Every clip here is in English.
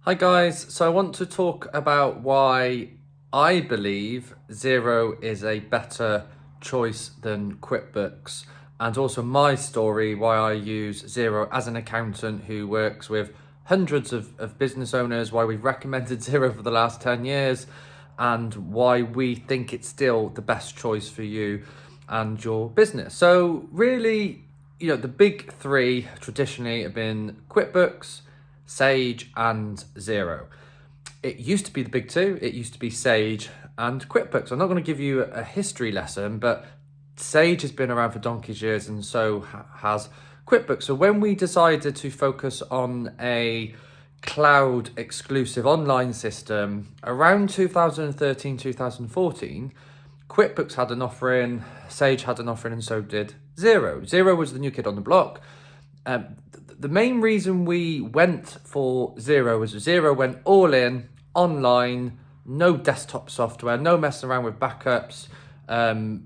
Hi guys, so I want to talk about why I believe Xero is a better choice than QuickBooks, and also my story why I use Xero as an accountant who works with hundreds of business owners, why we've recommended Xero for the last 10 years, and why we think it's still the best choice for you and your business. So really, the big three traditionally have been QuickBooks, Sage and Xero. It used to be the big two. It used to be Sage and QuickBooks. I'm not going to give you a history lesson, but Sage has been around for donkey's years and so has QuickBooks. So when we decided to focus on a cloud exclusive online system around 2013, 2014, QuickBooks had an offering, Sage had an offering, and so did Xero. Xero was the new kid on the block. The main reason we went for Xero was Xero went all in, online, no desktop software, no messing around with backups,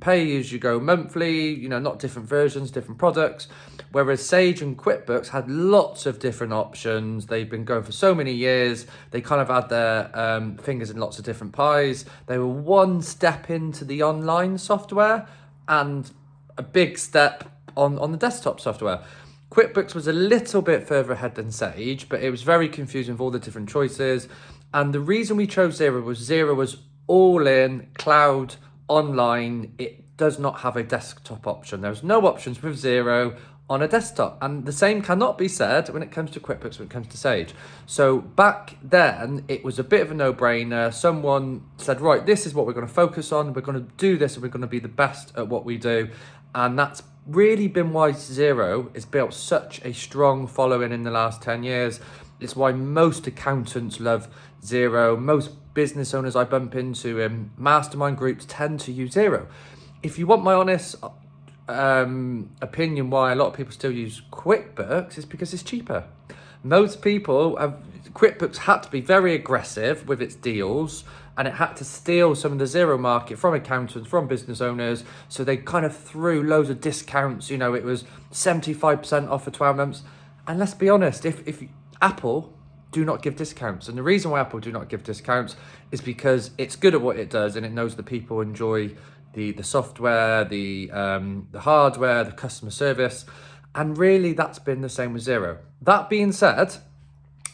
pay as you go monthly, not different versions, different products. Whereas Sage and QuickBooks had lots of different options. They've been going for so many years. They kind of had their fingers in lots of different pies. They were one step into the online software and a big step on the desktop software. QuickBooks was a little bit further ahead than Sage, but it was very confusing with all the different choices. And the reason we chose Xero was all in, cloud, online. It does not have a desktop option. There's no options with Xero on a desktop. And the same cannot be said when it comes to QuickBooks, when it comes to Sage. So back then, it was a bit of a no-brainer. Someone said, right, this is what we're going to focus on. We're going to do this and we're going to be the best at what we do. And that's really been why Xero has built such a strong following in the last 10 years. It's why most accountants love Xero. Most business owners I bump into in mastermind groups tend to use Xero. If you want my honest opinion why a lot of people still use QuickBooks, is because it's cheaper. Most people QuickBooks had to be very aggressive with its deals, and it had to steal some of the Xero market from accountants, from business owners. So they kind of threw loads of discounts. It was 75% off for 12 months. And let's be honest, if Apple do not give discounts. And the reason why Apple do not give discounts is because it's good at what it does and it knows the people enjoy the software, the hardware, the customer service. And really, that's been the same with Xero. That being said,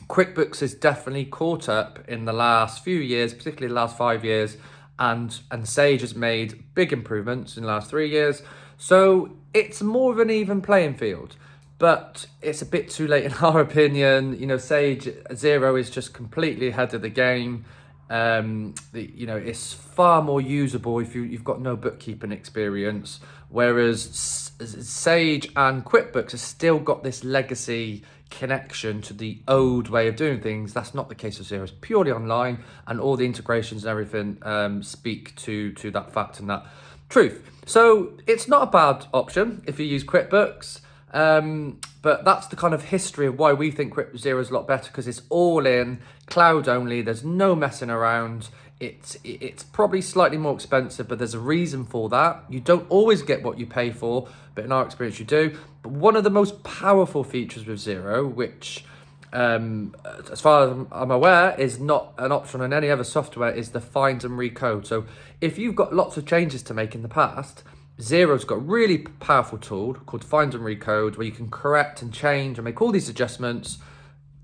QuickBooks has definitely caught up in the last few years, particularly the last 5 years, and Sage has made big improvements in the last 3 years. So it's more of an even playing field, but it's a bit too late in our opinion. Xero is just completely ahead of the game. It's far more usable if you've got no bookkeeping experience, whereas Sage and QuickBooks have still got this legacy connection to the old way of doing things. That's not the case with Xero. It's purely online, and all the integrations and everything speak to that fact and that truth. So it's not a bad option if you use QuickBooks. But that's the kind of history of why we think Xero is a lot better, because it's all in, cloud only. There's no messing around. It's probably slightly more expensive, but there's a reason for that. You don't always get what you pay for, but in our experience you do. But one of the most powerful features with Xero, which as far as I'm aware is not an option on any other software, is the find and recode. So if you've got lots of changes to make in the past, Xero's got a really powerful tool called Find and Recode, where you can correct and change and make all these adjustments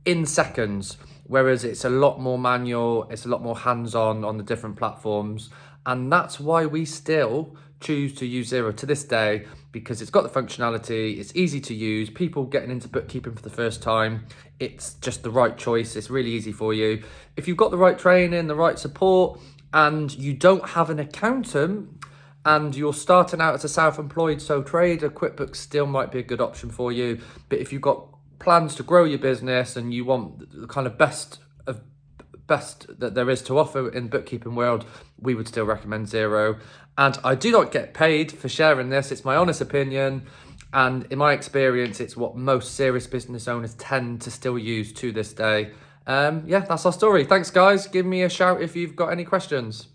in seconds, whereas it's a lot more manual, it's a lot more hands-on on the different platforms. And that's why we still choose to use Xero to this day, because it's got the functionality, it's easy to use. People getting into bookkeeping for the first time, it's just the right choice. It's really easy for you. If you've got the right training, the right support, and you don't have an accountant, and you're starting out as a self-employed sole trader, QuickBooks still might be a good option for you. But if you've got plans to grow your business and you want the kind of best that there is to offer in the bookkeeping world, we would still recommend Xero. And I do not get paid for sharing this. It's my honest opinion. And in my experience, it's what most serious business owners tend to still use to this day. That's our story. Thanks, guys. Give me a shout if you've got any questions.